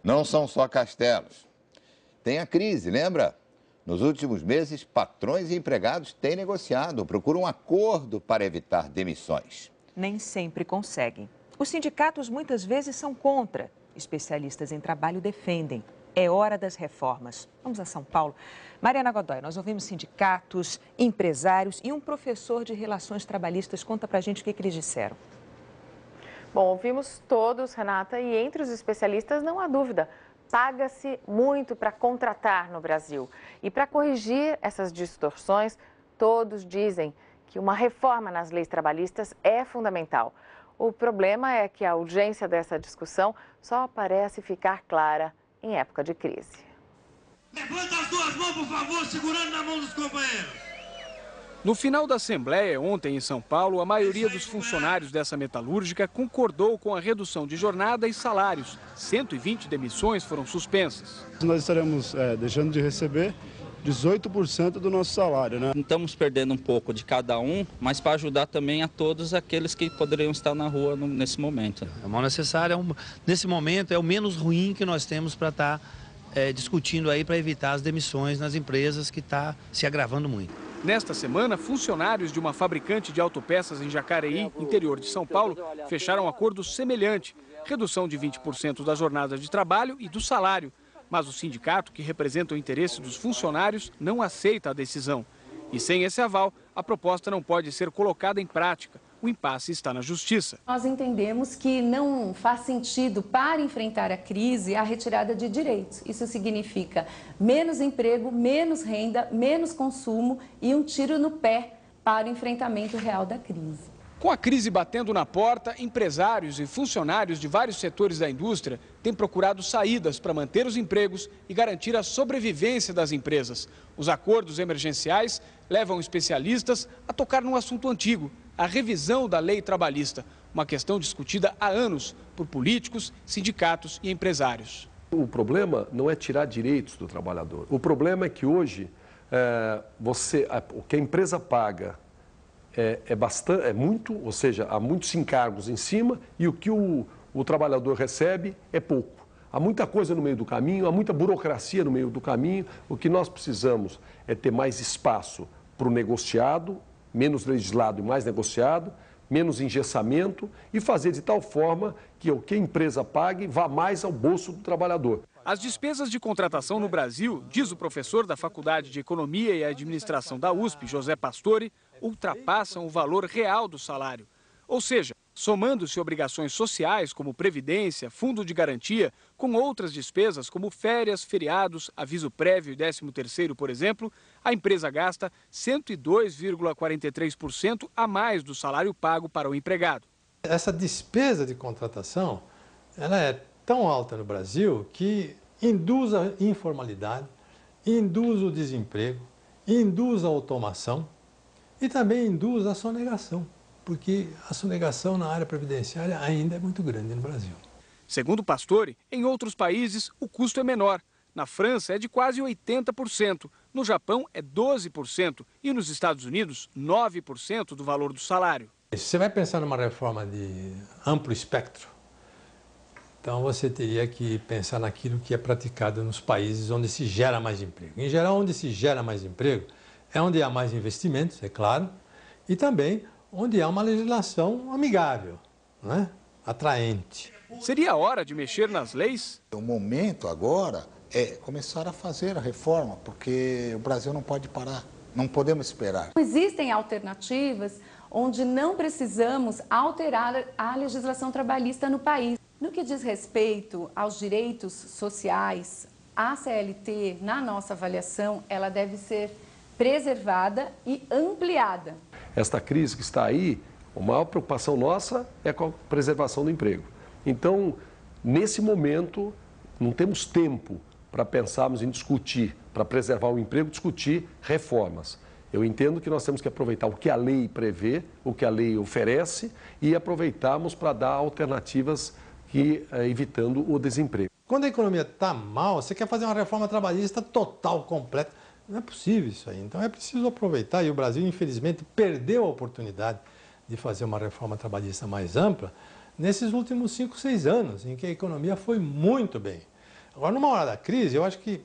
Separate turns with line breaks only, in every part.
Não são só castelos. Tem a crise, lembra? Nos últimos meses, patrões e empregados têm negociado, procuram um acordo para evitar demissões.
Nem sempre conseguem. Os sindicatos muitas vezes são contra. Especialistas em trabalho defendem. É hora das reformas. Vamos a São Paulo. Mariana Godoy, nós ouvimos sindicatos, empresários e um professor de relações trabalhistas. Conta pra gente o que eles disseram.
Bom, ouvimos todos, Renata, e entre os especialistas não há dúvida. Paga-se muito para contratar no Brasil. E para corrigir essas distorções, todos dizem que uma reforma nas leis trabalhistas é fundamental. O problema é que a urgência dessa discussão só parece ficar clara em época de crise.
Levanta as duas mãos, por favor, segurando na mão dos companheiros.
No final da Assembleia, ontem em São Paulo, a maioria dos funcionários dessa metalúrgica concordou com a redução de jornada e salários. 120 demissões foram suspensas.
Nós estaremos deixando de receber 18% do nosso salário, né?
Estamos perdendo um pouco de cada um, mas para ajudar também a todos aqueles que poderiam estar na rua nesse momento.
É mal necessário, nesse momento é o menos ruim que nós temos para estar discutindo aí para evitar as demissões nas empresas, que está se agravando muito.
Nesta semana, funcionários de uma fabricante de autopeças em Jacareí, interior de São Paulo, fecharam um acordo semelhante, redução de 20% da jornada de trabalho e do salário. Mas o sindicato, que representa o interesse dos funcionários, não aceita a decisão. E sem esse aval, a proposta não pode ser colocada em prática. O impasse está na Justiça.
Nós entendemos que não faz sentido, para enfrentar a crise, a retirada de direitos. Isso significa menos emprego, menos renda, menos consumo e um tiro no pé para o enfrentamento real da crise.
Com a crise batendo na porta, empresários e funcionários de vários setores da indústria têm procurado saídas para manter os empregos e garantir a sobrevivência das empresas. Os acordos emergenciais levam especialistas a tocar num assunto antigo, a revisão da lei trabalhista, uma questão discutida há anos por políticos, sindicatos e empresários.
O problema não é tirar direitos do trabalhador. O problema é que hoje o que a empresa paga é muito, ou seja, há muitos encargos em cima e o que o trabalhador recebe é pouco. Há muita coisa no meio do caminho, há muita burocracia no meio do caminho. O que nós precisamos é ter mais espaço para o negociado, menos legislado e mais negociado, menos engessamento e fazer de tal forma que o que a empresa pague vá mais ao bolso do trabalhador.
As despesas de contratação no Brasil, diz o professor da Faculdade de Economia e Administração da USP, José Pastore, ultrapassam o valor real do salário. Ou seja, somando-se obrigações sociais como previdência, fundo de garantia, com outras despesas como férias, feriados, aviso prévio e 13º, por exemplo, a empresa gasta 102,43% a mais do salário pago para o empregado.
Essa despesa de contratação, ela é tão alta no Brasil que induz a informalidade, induz o desemprego, induz a automação e também induz a sonegação, porque a sonegação na área previdenciária ainda é muito grande no Brasil.
Segundo Pastore, em outros países o custo é menor. Na França é de quase 80%, no Japão é 12% e nos Estados Unidos 9% do valor do salário.
Se você vai pensar numa reforma de amplo espectro, então você teria que pensar naquilo que é praticado nos países onde se gera mais emprego. Em geral, onde se gera mais emprego é onde há mais investimentos, é claro, e também onde há uma legislação amigável, né? Atraente.
Seria a hora de mexer nas leis?
O momento agora é começar a fazer a reforma, porque o Brasil não pode parar, não podemos esperar.
Existem alternativas onde não precisamos alterar a legislação trabalhista no país. No que diz respeito aos direitos sociais, a CLT, na nossa avaliação, ela deve ser preservada e ampliada.
Esta crise que está aí, a maior preocupação nossa é com a preservação do emprego. Então, nesse momento, não temos tempo para pensarmos em discutir, para preservar o emprego, discutir reformas. Eu entendo que nós temos que aproveitar o que a lei prevê, o que a lei oferece e aproveitarmos para dar alternativas evitando o desemprego.
Quando a economia está mal, você quer fazer uma reforma trabalhista total, completa. Não é possível isso aí. Então é preciso aproveitar, e o Brasil, infelizmente, perdeu a oportunidade de fazer uma reforma trabalhista mais ampla nesses últimos 5, 6 anos, em que a economia foi muito bem. Agora, numa hora da crise, eu acho que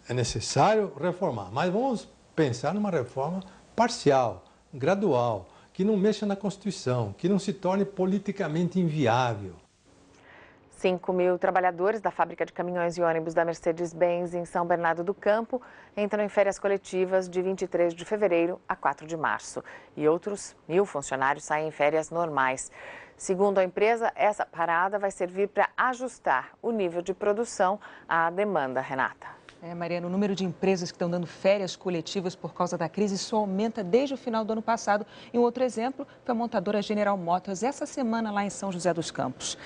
é necessário reformar, mas vamos pensar numa reforma parcial, gradual, que não mexa na Constituição, que não se torne politicamente inviável.
5.000 trabalhadores da fábrica de caminhões e ônibus da Mercedes-Benz em São Bernardo do Campo entram em férias coletivas de 23 de fevereiro a 4 de março. E outros 1.000 funcionários saem em férias normais. Segundo a empresa, essa parada vai servir para ajustar o nível de produção à demanda, Renata.
Mariana, o número de empresas que estão dando férias coletivas por causa da crise só aumenta desde o final do ano passado. E um outro exemplo foi a montadora General Motors essa semana lá em São José dos Campos.